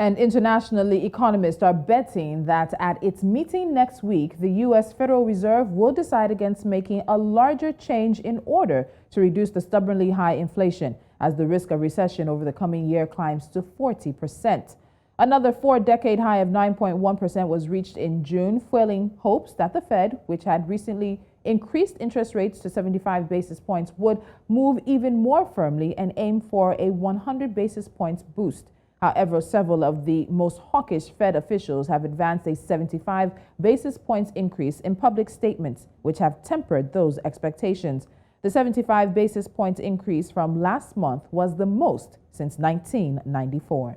And internationally, economists are betting that at its meeting next week, the U.S. Federal Reserve will decide against making a larger change in order to reduce the stubbornly high inflation, as the risk of recession over the coming year climbs to 40%. Another four-decade high of 9.1% was reached in June, fueling hopes that the Fed, which had recently increased interest rates to 75 basis points, would move even more firmly and aim for a 100 basis points boost. However, several of the most hawkish Fed officials have advanced a 75 basis points increase in public statements, which have tempered those expectations. The 75 basis points increase from last month was the most since 1994.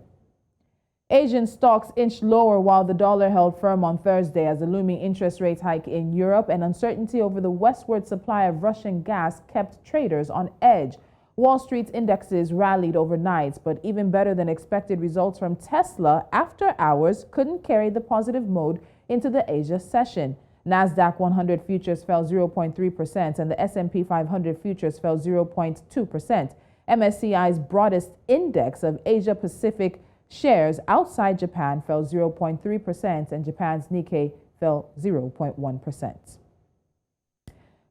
Asian stocks inched lower while the dollar held firm on Thursday as a looming interest rate hike in Europe and uncertainty over the westward supply of Russian gas kept traders on edge. Wall Street's indexes rallied overnight, but even better than expected results from Tesla after hours couldn't carry the positive mode into the Asia session. Nasdaq 100 futures fell 0.3% and the S&P 500 futures fell 0.2%. MSCI's broadest index of Asia Pacific shares outside Japan fell 0.3% and Japan's Nikkei fell 0.1%.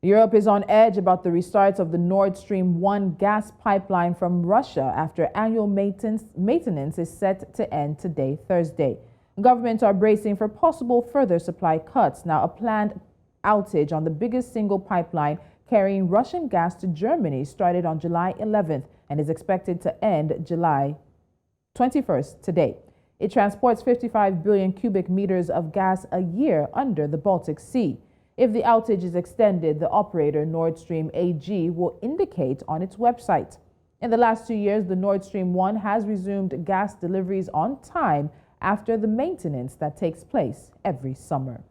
Europe is on edge about the restart of the Nord Stream 1 gas pipeline from Russia after annual maintenance is set to end today, Thursday. Governments are bracing for possible further supply cuts. Now, a planned outage on the biggest single pipeline carrying Russian gas to Germany started on July 11th and is expected to end July 21st today. It transports 55 billion cubic meters of gas a year under the Baltic Sea. If the outage is extended, the operator Nord Stream AG will indicate on its website. In the last 2 years, the Nord Stream 1 has resumed gas deliveries on time after the maintenance that takes place every summer.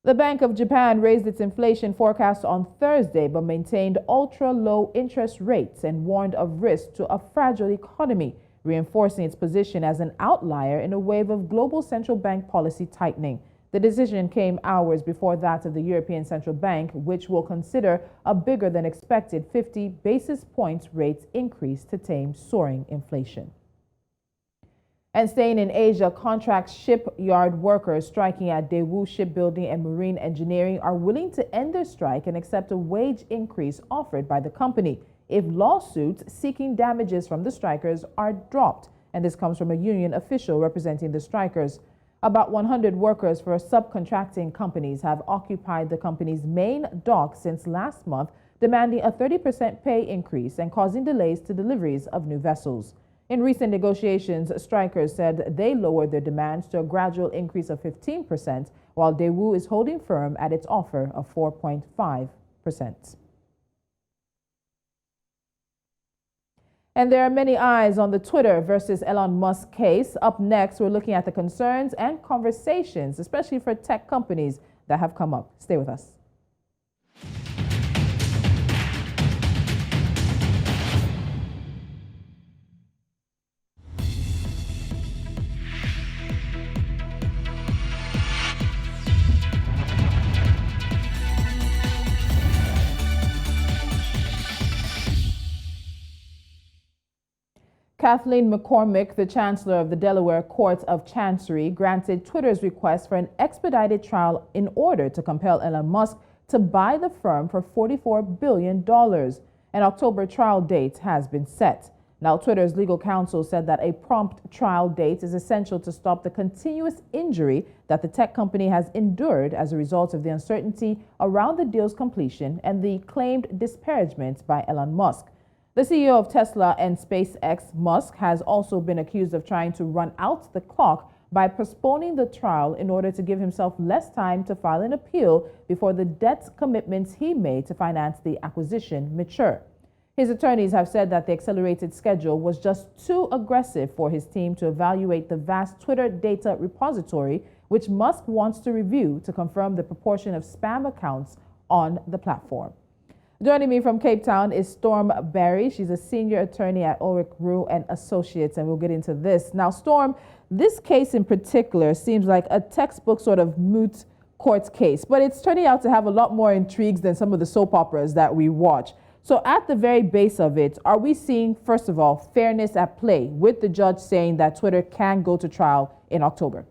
The Bank of Japan raised its inflation forecast on Thursday but maintained ultra-low interest rates and warned of risk to a fragile economy, reinforcing its position as an outlier in a wave of global central bank policy tightening. The decision came hours before that of the European Central Bank, which will consider a bigger than expected 50 basis points rates increase to tame soaring inflation. And staying in Asia, contract shipyard workers striking at Daewoo Shipbuilding and Marine Engineering are willing to end their strike and accept a wage increase offered by the company if lawsuits seeking damages from the strikers are dropped. And this comes from a union official representing the strikers. About 100 workers for subcontracting companies have occupied the company's main dock since last month, demanding a 30% pay increase and causing delays to deliveries of new vessels. In recent negotiations, strikers said they lowered their demands to a gradual increase of 15%, while Daewoo is holding firm at its offer of 4.5%. And there are many eyes on the Twitter versus Elon Musk case. Up next, we're looking at the concerns and conversations, especially for tech companies, that have come up. Stay with us. Kathleen McCormick, the Chancellor of the Delaware Court of Chancery, granted Twitter's request for an expedited trial in order to compel Elon Musk to buy the firm for $44 billion. An October trial date has been set. Now, Twitter's legal counsel said that a prompt trial date is essential to stop the continuous injury that the tech company has endured as a result of the uncertainty around the deal's completion and the claimed disparagement by Elon Musk. The CEO of Tesla and SpaceX, Musk, has also been accused of trying to run out the clock by postponing the trial in order to give himself less time to file an appeal before the debt commitments he made to finance the acquisition mature. His attorneys have said that the accelerated schedule was just too aggressive for his team to evaluate the vast Twitter data repository, which Musk wants to review to confirm the proportion of spam accounts on the platform. Joining me from Cape Town is Storm Barry. She's a senior attorney at Ulrich Rue and Associates, and we'll get into this. Now, Storm, this case in particular seems like a textbook sort of moot court case, but it's turning out to have a lot more intrigues than some of the soap operas that we watch. So at the very base of it, are we seeing, first of all, fairness at play with the judge saying that Twitter can go to trial in October?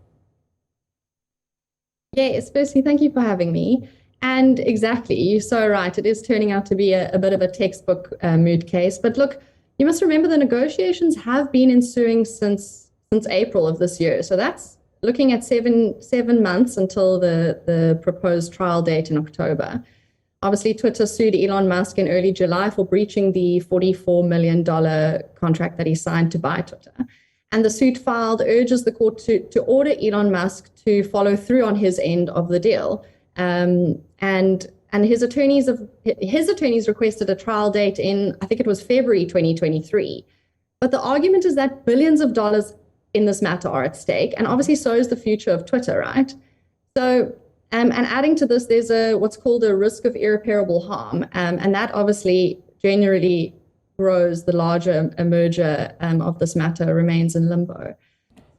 Yes, firstly, thank you for having me. And exactly, you're so right. It is turning out to be a bit of a textbook moot case. But look, you must remember the negotiations have been ensuing since April of this year. So that's looking at seven months until the proposed trial date in October. Obviously, Twitter sued Elon Musk in early July for breaching the $44 million contract that he signed to buy Twitter. And the suit filed urges the court to order Elon Musk to follow through on his end of the deal. And his attorneys requested a trial date in, I think it was February 2023. But the argument is that billions of dollars in this matter are at stake, and obviously so is the future of Twitter, right? So, and adding to this, there's what's called a risk of irreparable harm, and that obviously generally grows the larger a merger of this matter remains in limbo.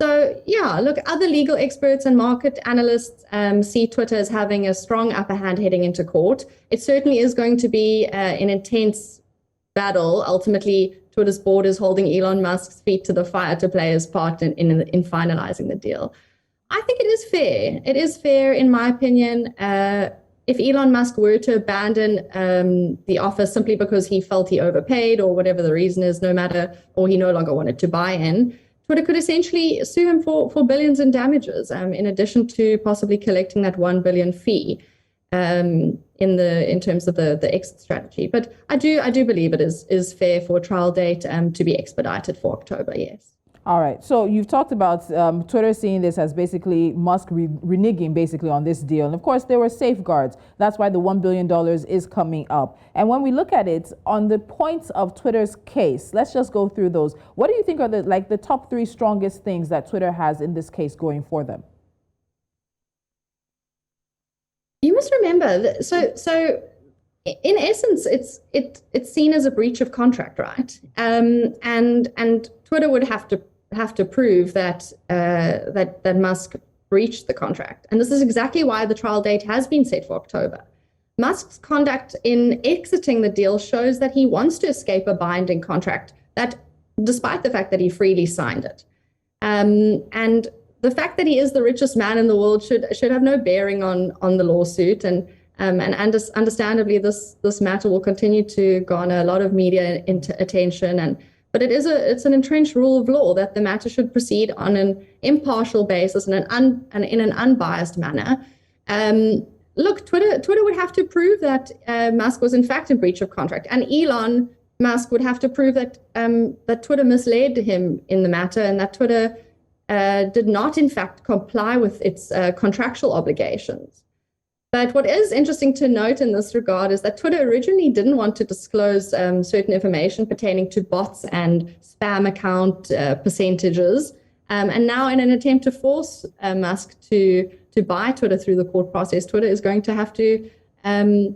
So yeah, look, other legal experts and market analysts see Twitter as having a strong upper hand heading into court. It certainly is going to be an intense battle. Ultimately, Twitter's board is holding Elon Musk's feet to the fire to play his part in finalizing the deal. I think it is fair. It is fair, in my opinion. If Elon Musk were to abandon the offer simply because he felt he overpaid or whatever the reason is, or he no longer wanted to buy in, Twitter could essentially sue him for billions in damages, in addition to possibly collecting that $1 billion fee in terms of the exit strategy. But I do believe it is fair for a trial date to be expedited for October. Yes. All right. So you've talked about Twitter seeing this as basically Musk reneging basically on this deal. And of course, there were safeguards. That's why the $1 billion is coming up. And when we look at it on the points of Twitter's case, let's just go through those. What do you think are the top three strongest things that Twitter has in this case going for them? You must remember, so in essence, it's seen as a breach of contract, right? And Twitter would have to prove that Musk breached the contract. And this is exactly why the trial date has been set for October. Musk's conduct in exiting the deal shows that he wants to escape a binding contract, that despite the fact that he freely signed it. And the fact that he is the richest man in the world should have no bearing on the lawsuit. And understandably, this matter will continue to garner a lot of media attention. But it's an entrenched rule of law that the matter should proceed on an impartial basis and in an unbiased manner. Look, Twitter would have to prove that Musk was in fact in breach of contract, and Elon Musk would have to prove that Twitter misled him in the matter, and that Twitter did not in fact comply with its contractual obligations. But what is interesting to note in this regard is that Twitter originally didn't want to disclose certain information pertaining to bots and spam account percentages. And now, in an attempt to force Musk to buy Twitter through the court process, Twitter is going to have to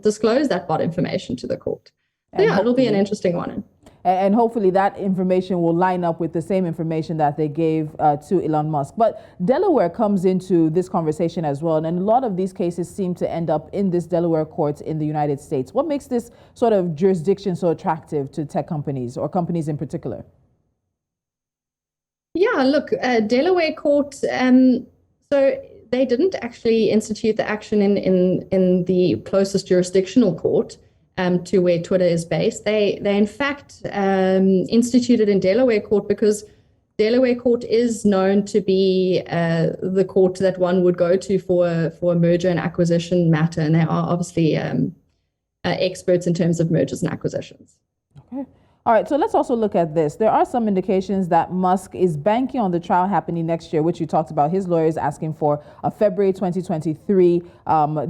disclose that bot information to the court. So yeah, it'll be an interesting one. And hopefully that information will line up with the same information that they gave to Elon Musk. But Delaware comes into this conversation as well. And a lot of these cases seem to end up in this Delaware court in the United States. What makes this sort of jurisdiction so attractive to tech companies, or companies in particular? Yeah, look, Delaware court, so they didn't actually institute the action in the closest jurisdictional court to where Twitter is based. They in fact instituted in Delaware court because Delaware court is known to be the court that one would go to for a merger and acquisition matter, and they are obviously experts in terms of mergers and acquisitions. Okay. All right, so let's also look at this. There are some indications that Musk is banking on the trial happening next year, which you talked about. His lawyers asking for a February 2023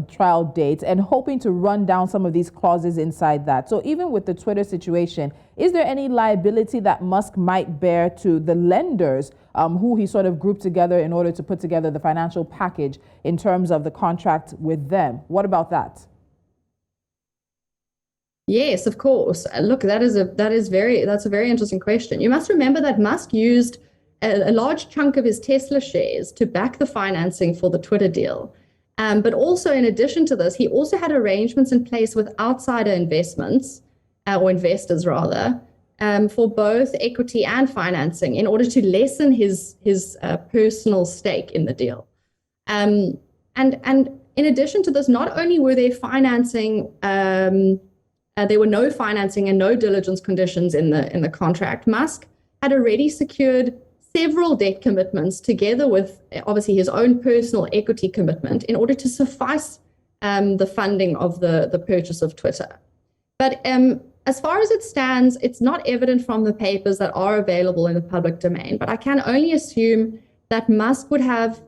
trial date and hoping to run down some of these clauses inside that. So even with the Twitter situation, is there any liability that Musk might bear to the lenders who he sort of grouped together in order to put together the financial package in terms of the contract with them? What about that? Yes, of course. Look, that's a very interesting question. You must remember that Musk used a large chunk of his Tesla shares to back the financing for the Twitter deal. But also, in addition to this, he also had arrangements in place with outsider investments or investors rather, for both equity and financing in order to lessen his personal stake in the deal. And in addition to this, not only were there financing, there were no financing and no diligence conditions in the contract. Musk had already secured several debt commitments together with obviously his own personal equity commitment in order to suffice the funding of the purchase of Twitter. But as far as it stands, it's not evident from the papers that are available in the public domain, but I can only assume that Musk would have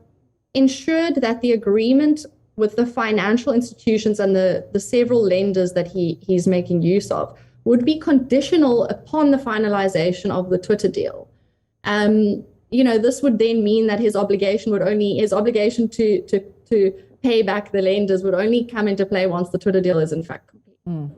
ensured that the agreement with the financial institutions and the several lenders that he's making use of would be conditional upon the finalization of the Twitter deal. This would then mean that his obligation to pay back the lenders would only come into play once the Twitter deal is in fact complete.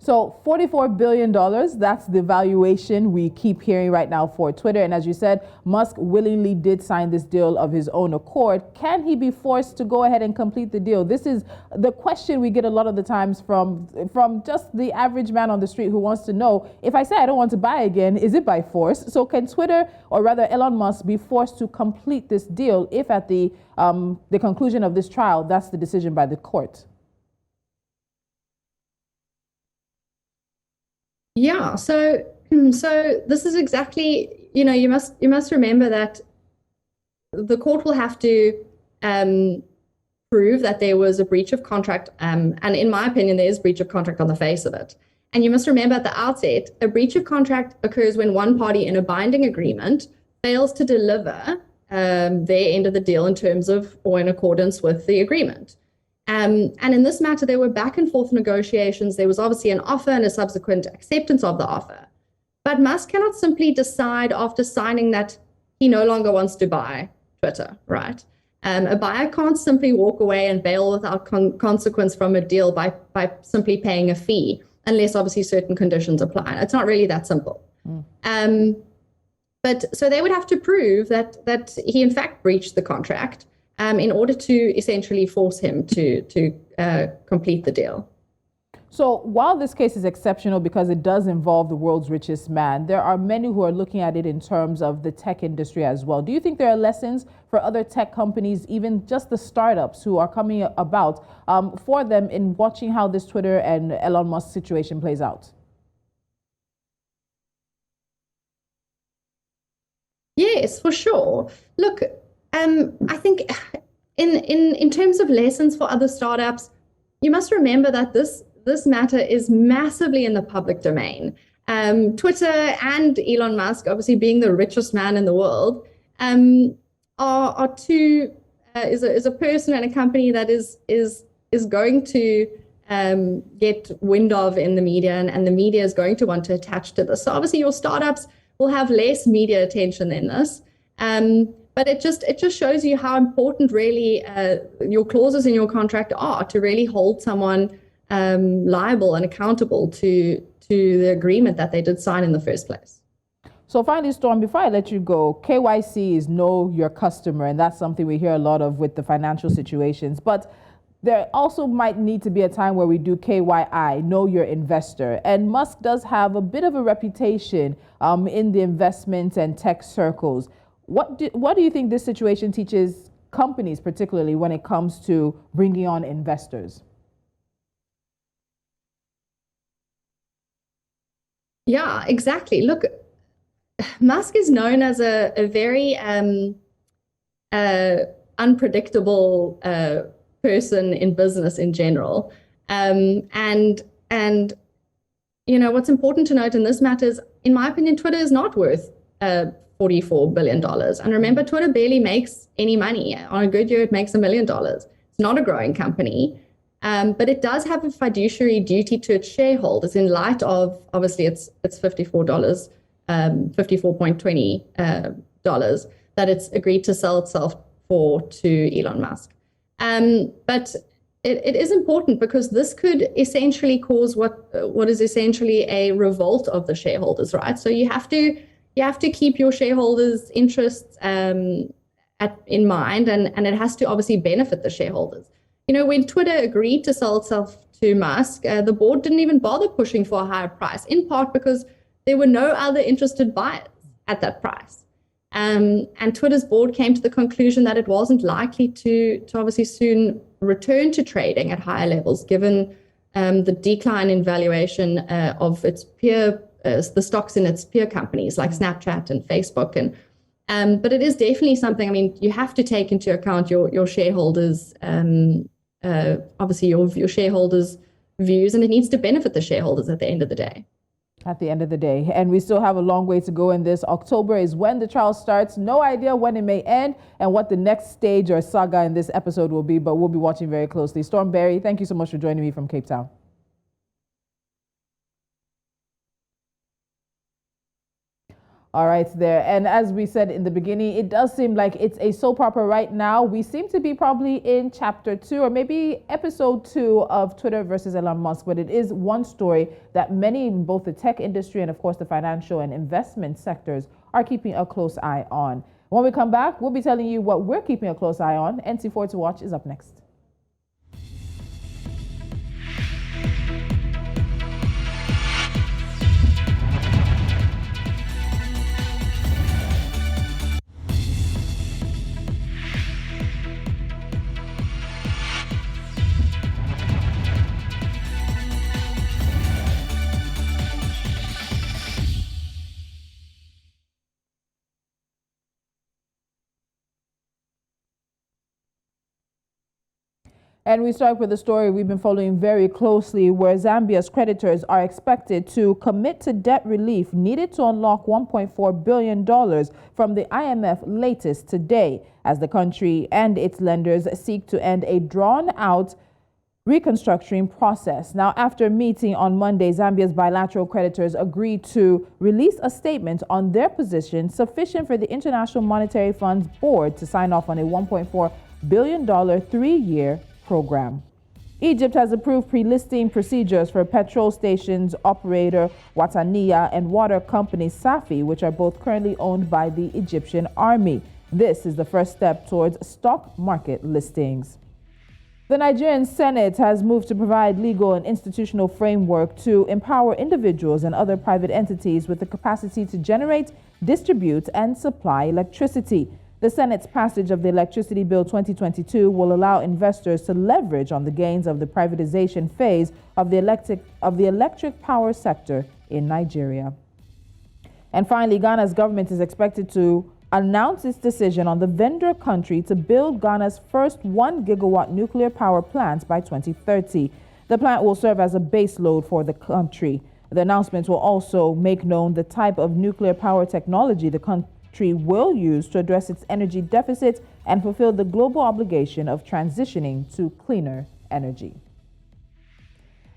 So $44 billion, that's the valuation we keep hearing right now for Twitter. And as you said, Musk willingly did sign this deal of his own accord. Can he be forced to go ahead and complete the deal? This is the question we get a lot of the times from just the average man on the street who wants to know, if I say I don't want to buy again, is it by force? So can Twitter, or rather Elon Musk, be forced to complete this deal if at the conclusion of this trial, that's the decision by the court? Yeah, so this is exactly, you must remember that the court will have to prove that there was a breach of contract, and in my opinion, there is breach of contract on the face of it. And you must remember at the outset, a breach of contract occurs when one party in a binding agreement fails to deliver their end of the deal in terms of or in accordance with the agreement. And in this matter, there were back and forth negotiations. There was obviously an offer and a subsequent acceptance of the offer. But Musk cannot simply decide after signing that he no longer wants to buy Twitter, right? A buyer can't simply walk away and bail without consequence from a deal by simply paying a fee, unless obviously certain conditions apply. It's not really that simple. But so they would have to prove that he in fact breached the contract in order to essentially force him to complete the deal. So while this case is exceptional because it does involve the world's richest man, there are many who are looking at it in terms of the tech industry as well. Do you think there are lessons for other tech companies, even just the startups who are coming about, for them in watching how this Twitter and Elon Musk situation plays out? Yes, for sure. Look, I think in terms of lessons for other startups, you must remember that this matter is massively in the public domain. Twitter and Elon Musk, obviously being the richest man in the world, are two is a person and a company that is going to get wind of in the media, and the media is going to want to attach to this. So obviously your startups will have less media attention than this. But it just shows you how important really your clauses in your contract are to really hold someone liable and accountable to the agreement that they did sign in the first place. So finally, Storm, before I let you go, KYC is know your customer, and that's something we hear a lot of with the financial situations. But there also might need to be a time where we do KYI, know your investor. And Musk does have a bit of a reputation in the investment and tech circles. What do you think this situation teaches companies, particularly when it comes to bringing on investors? Yeah, exactly. Look, Musk is known as a very unpredictable person in business in general. And what's important to note in this matter is, in my opinion, Twitter is not worth $44 billion. And remember, Twitter barely makes any money. On a good year, it makes $1 million. It's not a growing company, but it does have a fiduciary duty to its shareholders in light of, obviously, it's $54.20 that it's agreed to sell itself to Elon Musk. But it is important because this could essentially cause what is essentially a revolt of the shareholders, right? So you have to keep your shareholders' interests in mind, and it has to obviously benefit the shareholders. When Twitter agreed to sell itself to Musk, the board didn't even bother pushing for a higher price, in part because there were no other interested buyers at that price. And Twitter's board came to the conclusion that it wasn't likely to obviously soon return to trading at higher levels, given the decline in valuation of its the stocks in its peer companies like Snapchat and Facebook. But it is definitely something, I mean, you have to take into account your shareholders, obviously your shareholders' views, and it needs to benefit the shareholders at the end of the day. At the end of the day. And we still have a long way to go in this. October is when the trial starts. No idea when it may end and what the next stage or saga in this episode will be, but we'll be watching very closely. Storm Berry, thank you so much for joining me from Cape Town. All right, there. And as we said in the beginning, it does seem like it's a soap opera right now. We seem to be probably in chapter 2 or maybe episode 2 of Twitter versus Elon Musk. But it is one story that many in both the tech industry and, of course, the financial and investment sectors are keeping a close eye on. When we come back, we'll be telling you what we're keeping a close eye on. NC4 to watch is up next. And we start with a story we've been following very closely, where Zambia's creditors are expected to commit to debt relief needed to unlock $1.4 billion from the IMF latest today, as the country and its lenders seek to end a drawn-out reconstructing process. Now, after meeting on Monday, Zambia's bilateral creditors agreed to release a statement on their position sufficient for the International Monetary Fund's board to sign off on a $1.4 billion 3-year program. Egypt has approved pre-listing procedures for petrol stations operator Wataniya and water company Safi, which are both currently owned by the Egyptian army. This is the first step towards stock market listings. The Nigerian Senate has moved to provide legal and institutional framework to empower individuals and other private entities with the capacity to generate, distribute, and supply electricity. The Senate's passage of the Electricity Bill 2022 will allow investors to leverage on the gains of the privatization phase of the electric power sector in Nigeria. And finally, Ghana's government is expected to announce its decision on the vendor country to build Ghana's first 1 gigawatt nuclear power plant by 2030. The plant will serve as a base load for the country. The announcement will also make known the type of nuclear power technology the country will use to address its energy deficit and fulfill the global obligation of transitioning to cleaner energy.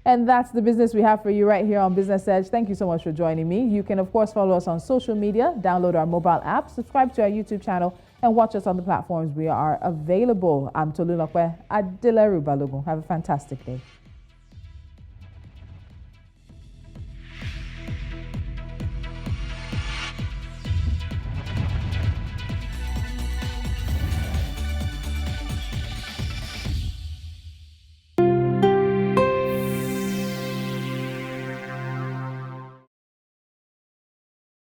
And that's the business we have for you right here on Business Edge. Thank you so much for joining me. You can, of course, follow us on social media, download our mobile app, subscribe to our YouTube channel, and watch us on the platforms we are available. I'm Tolulokwe Adileru Balogun. Have a fantastic day.